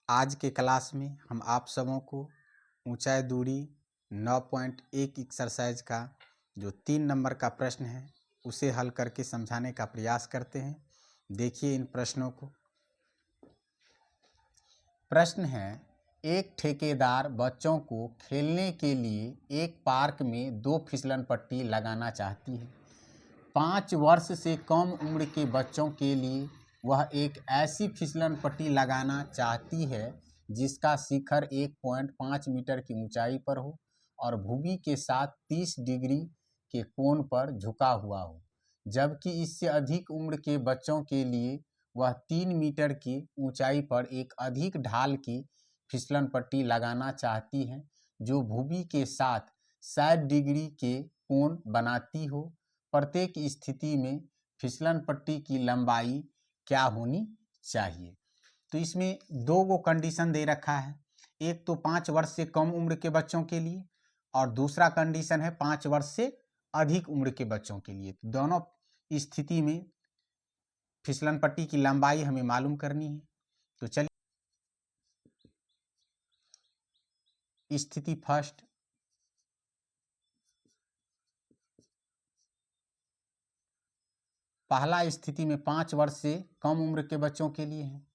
आज के क्लास में हम आप सबों को ऊंचाई दूरी 9.1 एक्सरसाइज का जो 3 नंबर का प्रश्न है उसे हल करके समझाने का प्रयास करते हैं। देखिए इन प्रश्नों को। प्रश्न है, एक ठेकेदार बच्चों को खेलने के लिए एक पार्क में 2 फिसलन पट्टी लगाना चाहती है। 5 वर्ष से कम उम्र के बच्चों के लिए वह एक ऐसी फिसलन पट्टी लगाना चाहती है जिसका शिखर 1.5 मीटर की ऊंचाई पर हो और भूमि के साथ 30 डिग्री के कोण पर झुका हुआ हो, जबकि इससे अधिक उम्र के बच्चों के लिए वह 3 मीटर की ऊंचाई पर एक अधिक ढाल की फिसलन पट्टी लगाना चाहती है जो भूमि के साथ 60 डिग्री के कोण बनाती हो। प्रत्येक स्थिति में फिसलन पट्टी की लंबाई क्या होनी चाहिए। तो इसमें 2 कंडीशन दे रखा है, एक तो 5 वर्ष से कम उम्र के बच्चों के लिए और दूसरा कंडीशन है 5 वर्ष से अधिक उम्र के बच्चों के लिए। तो दोनों स्थिति में फिसलन पट्टी की लंबाई हमें मालूम करनी है। तो चलिए स्थिति फर्स्ट, पहला स्थिति में 5 वर्ष से कम उम्र के बच्चों के लिए है।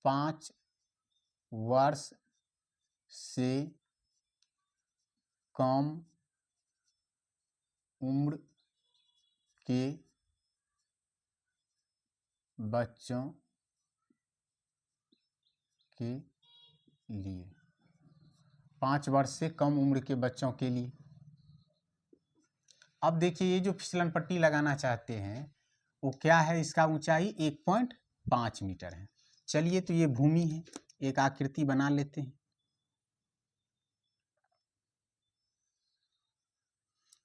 5 वर्ष से कम उम्र के बच्चों के लिए, 5 वर्ष से कम उम्र के बच्चों के लिए। अब देखिए ये जो फिसलन पट्टी लगाना चाहते हैं वो क्या है, इसका ऊंचाई 1.5 मीटर है। चलिए तो ये भूमि है, एक आकृति बना लेते हैं।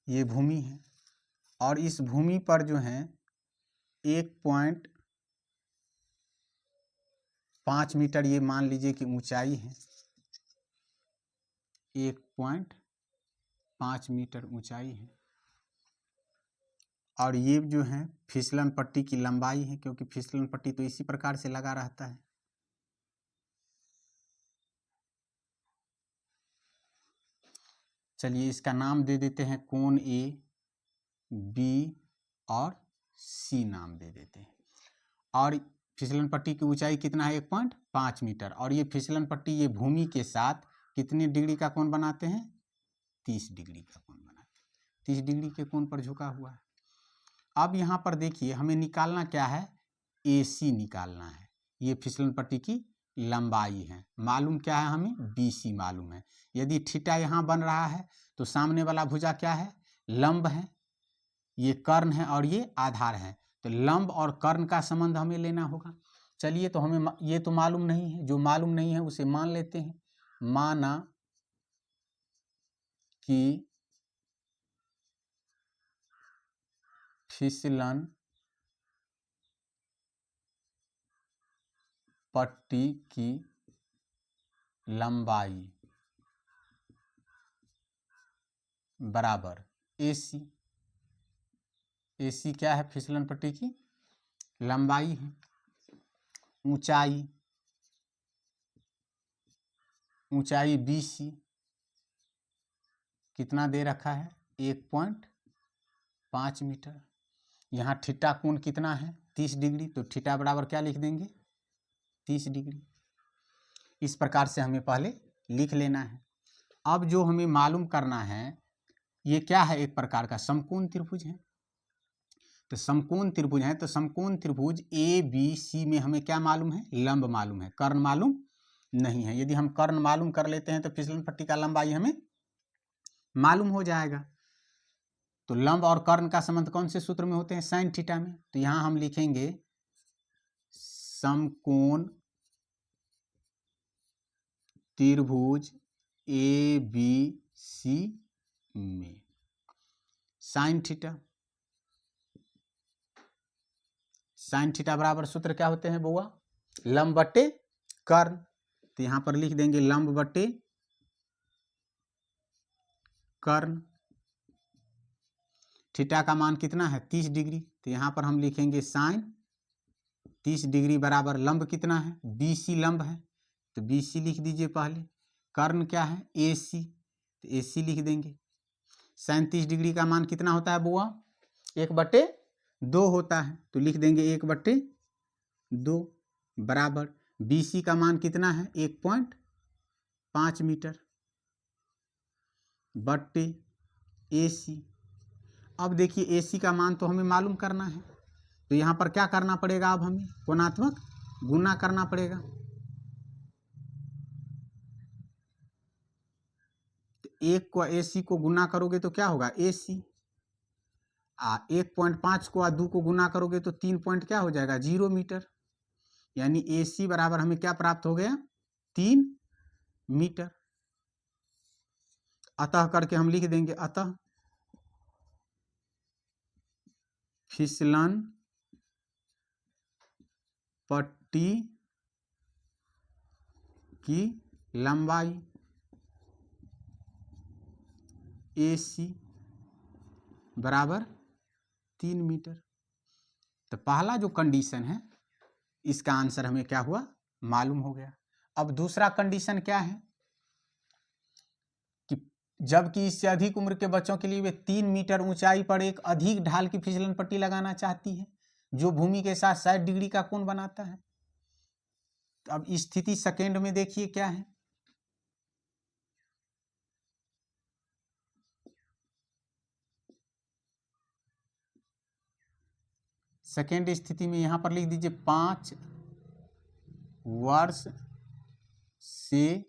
ये भूमि है और इस भूमि पर जो है 1.5 मीटर ये मान लीजिए कि ऊंचाई है, 1.5 मीटर ऊंचाई है और ये जो है फिसलन पट्टी की लंबाई है, क्योंकि फिसलन पट्टी तो इसी प्रकार से लगा रहता है। चलिए इसका नाम दे देते हैं, कोण ए, बी और सी नाम दे देते हैं। और फिसलन पट्टी की ऊंचाई कितना है, 1.5 मीटर। और ये फिसलन पट्टी ये भूमि के साथ कितने डिग्री का कोण बनाते हैं, 30 डिग्री का कोण बनाते हैं। 30 डिग्री के कोण पर झुका हुआ है। अब यहाँ पर देखिए हमें निकालना क्या है, AC निकालना है। ये फिसलन पट्टी की लंबाई है, मालूम क्या है हमें, BC मालूम है। यदि थीटा यहाँ बन रहा है तो सामने वाला भुजा क्या है, लंब है, ये कर्ण है और ये आधार है। तो लंब और कर्ण का संबंध हमें लेना होगा। चलिए तो हमें ये तो मालूम नहीं है, जो मालूम नहीं है उसे मान लेते हैं। माना कि फिसलन पट्टी की लंबाई बराबर AC। AC क्या है, फिसलन पट्टी की लंबाई है। ऊंचाई BC कितना दे रखा है, 1.5 मीटर। यहाँ थीटा कोण कितना है, 30 डिग्री। तो थीटा बराबर क्या लिख देंगे, 30 डिग्री। इस प्रकार से हमें पहले लिख लेना है। अब जो हमें मालूम करना है, ये क्या है, एक प्रकार का समकोण त्रिभुज है। तो समकोण त्रिभुज है, तो समकोण त्रिभुज ABC में हमें क्या मालूम है, लंब मालूम है, कर्ण मालूम नहीं है। यदि हम कर्ण मालूम कर लेते हैं तो फिसलन पट्टी का लंबाई हमें मालूम हो जाएगा। तो लंब और कर्ण का संबंध कौन से सूत्र में होते हैं, साइन थीटा में। तो यहां हम लिखेंगे समकोण त्रिभुज ABC में साइन थीटा बराबर सूत्र क्या होते हैं बउआ, लंब बट्टे कर्ण। तो यहां पर लिख देंगे लंब बट्टे कर्ण। थीटा का मान कितना है, 30 डिग्री। तो यहां पर हम लिखेंगे साइन 30 डिग्री बराबर लंब कितना है, BC लंब है, तो BC लिख दीजिए पहले। कर्ण क्या है AC, तो AC लिख देंगे। 37 डिग्री का मान कितना होता है बुआ? 1/2 होता है, तो लिख देंगे 1/2 बराबर BC का मान कितना है 1.5 मीटर बट्टे AC। अब देखिए AC का मान तो हमें मालूम करना है, तो यहाँ पर क्या करना पड़ेगा? अब हमें कोणात्मक गुना करना पड़ेगा। तो 1 को AC को गुना करोगे तो क्या होगा AC, 1.5 को 2 को गुना करोगे तो 3 पॉइंट क्या हो जाएगा 0 मीटर, यानी AC बराबर हमें क्या प्राप्त हो गया 3 मीटर। अतः करके हम लिख देंगे, अतः फिसलन पट्टी की लंबाई AC बराबर 3 मीटर। तो पहला जो कंडीशन है इसका आंसर हमें क्या हुआ मालूम हो गया। अब दूसरा कंडीशन क्या है कि जबकि इससे अधिक उम्र के बच्चों के लिए वे 3 मीटर ऊंचाई पर एक अधिक ढाल की फिसलन पट्टी लगाना चाहती है जो भूमि के साथ 60 डिग्री का कोण बनाता है। तो अब स्थिति सेकेंड में देखिए क्या है। सेकेंड स्थिति में यहां पर लिख दीजिए 5 वर्ष से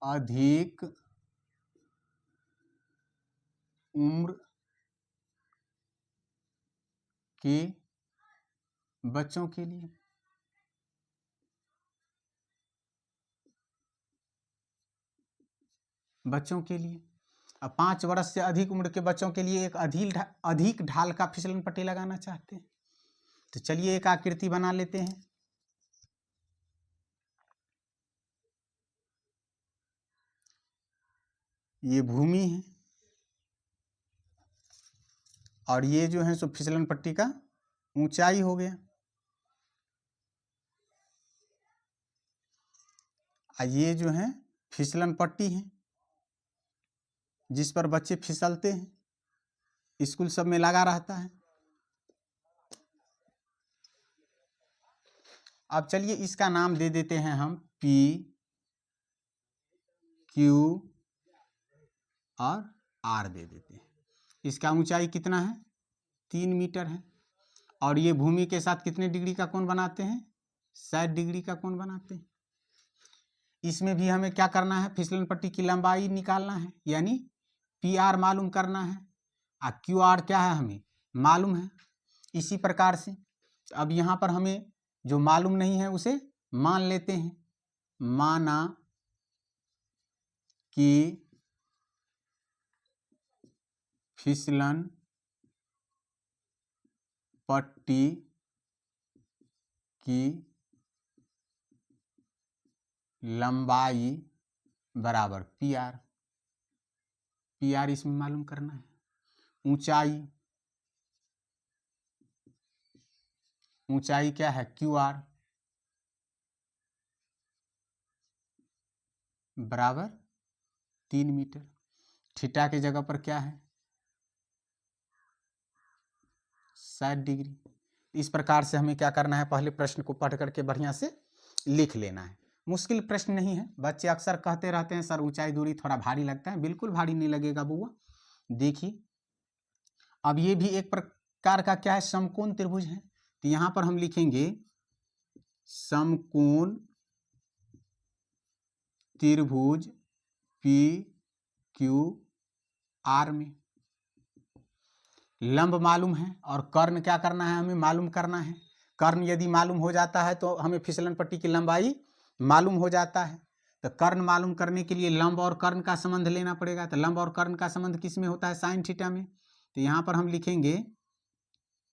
अधिक उम्र के बच्चों के लिए। अब 5 वर्ष से अधिक उम्र के बच्चों के लिए एक अधिक ढाल का फिसलन पट्टी लगाना चाहते हैं। तो चलिए एक आकृति बना लेते हैं। ये भूमि है और ये जो है सो फिसलन पट्टी का ऊंचाई हो गया। ये जो है फिसलन पट्टी है जिस पर बच्चे फिसलते हैं, स्कूल सब में लगा रहता है। अब चलिए इसका नाम दे देते हैं हम P, Q और R दे देते हैं। इसका ऊंचाई कितना है 3 मीटर है और ये भूमि के साथ कितने डिग्री का कोण बनाते हैं 60 डिग्री का कोण बनाते हैं। इसमें भी हमें क्या करना है फिसलन पट्टी की लंबाई निकालना है, यानी PR मालूम करना है और QR क्या है हमें मालूम है। इसी प्रकार से अब यहाँ पर हमें जो मालूम नहीं है उसे मान लेते हैं। माना कि फिसलन पट्टी की लंबाई बराबर PR, PR इसमें मालूम करना है। ऊंचाई क्या है QR बराबर 3 मीटर। थीटा की जगह पर क्या है 60 डिग्री। इस प्रकार से हमें क्या करना है पहले प्रश्न को पढ़ करके बढ़िया से लिख लेना है। मुश्किल प्रश्न नहीं है। बच्चे अक्सर कहते रहते हैं सर ऊंचाई दूरी थोड़ा भारी लगता है, बिल्कुल भारी नहीं लगेगा बुआ। देखिए अब ये भी एक प्रकार का क्या है समकोण त्रिभुज है, तो यहां पर हम लिखेंगे समकोण त्रिभुज PQR में लंब मालूम है और कर्ण क्या करना है हमें मालूम करना है। कर्ण यदि मालूम हो जाता है तो हमें फिसलन पट्टी की लंबाई मालूम हो जाता है। तो कर्ण मालूम करने के लिए लंब और कर्ण का संबंध लेना पड़ेगा। तो लंब और कर्ण का संबंध किस में होता है साइन थीटा में। तो यहाँ पर हम लिखेंगे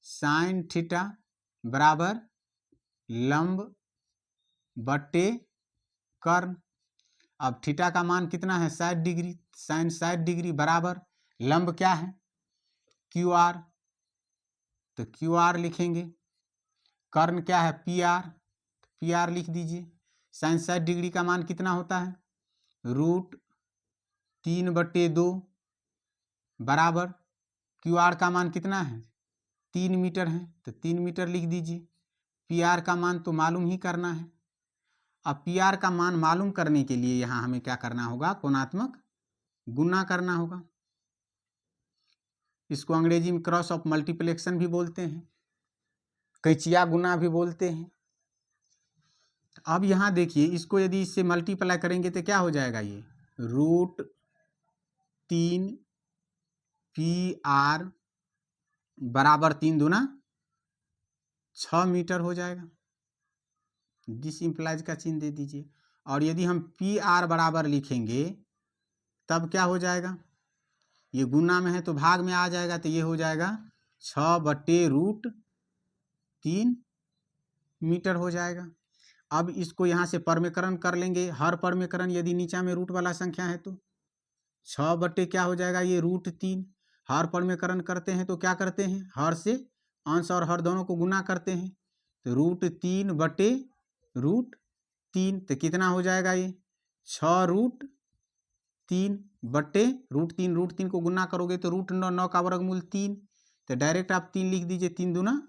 साइन थीटा बराबर लंब बट्टे कर्ण। अब थीटा का मान कितना है 60 डिग्री, साइन 60 डिग्री बराबर लंब क्या है QR, तो QR लिखेंगे। कर्ण क्या है PR, PR लिख दीजिए। sin 60 डिग्री का मान कितना होता है, √3/2 बराबर QR का मान कितना है, 3 मीटर है, तो 3 मीटर लिख दीजिए। PR का मान तो मालूम ही करना है। अब PR का मान मालूम करने के लिए यहाँ हमें क्या करना होगा, कोणात्मक गुना करना होगा। इसको अंग्रेजी में क्रॉस ऑफ मल्टीप्लेक्शन भी बोलते हैं, कैचिया गुना भी बोलते हैं। अब यहाँ देखिए, इसको यदि इससे मल्टीप्लाई करेंगे तो क्या हो जाएगा, ये √3 PR बराबर 3 दूना 6 मीटर हो जाएगा। दिस इम्प्लाइज का चिन्ह दे दीजिए। और यदि हम PR बराबर लिखेंगे तब क्या हो जाएगा, ये गुना में है तो भाग में आ जाएगा, तो ये हो जाएगा 6/√3 मीटर हो जाएगा। अब इसको यहाँ से परमेकरण कर लेंगे। हर परमेकरण यदि नीचा में रूट वाला संख्या है तो 6 क्या हो जाएगा, ये √3। हर परमेकरण करते हैं तो क्या करते हैं, हर से अंश और हर दोनों को गुना करते हैं, तो √3/√3 तो कितना हो जाएगा, ये 6√3/√3। √3 को गुना करोगे तो √9 का वर्गमूल 3, तो डायरेक्ट आप 3 लिख दीजिए, 3 दूना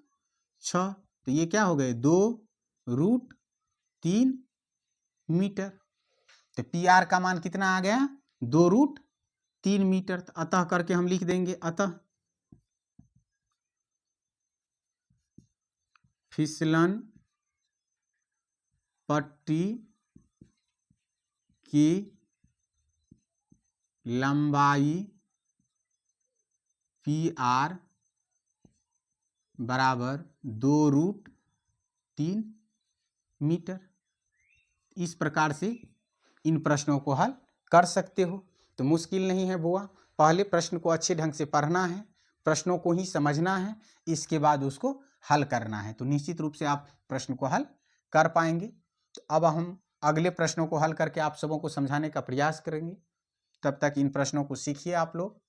6, तो ये क्या हो गए, 2√3 मीटर। तो PR का मान कितना आ गया, 2√3 मीटर। तो अतः करके हम लिख देंगे, अतः फिसलन पट्टी की लंबाई PR बराबर 2√3 मीटर। इस प्रकार से इन प्रश्नों को हल कर सकते हो। तो मुश्किल नहीं है बुआ, पहले प्रश्न को अच्छे ढंग से पढ़ना है, प्रश्नों को ही समझना है, इसके बाद उसको हल करना है, तो निश्चित रूप से आप प्रश्न को हल कर पाएंगे। तो अब हम अगले प्रश्नों को हल करके आप सबों को समझाने का प्रयास करेंगे। तब तक इन प्रश्नों को सीखिए आप लोग।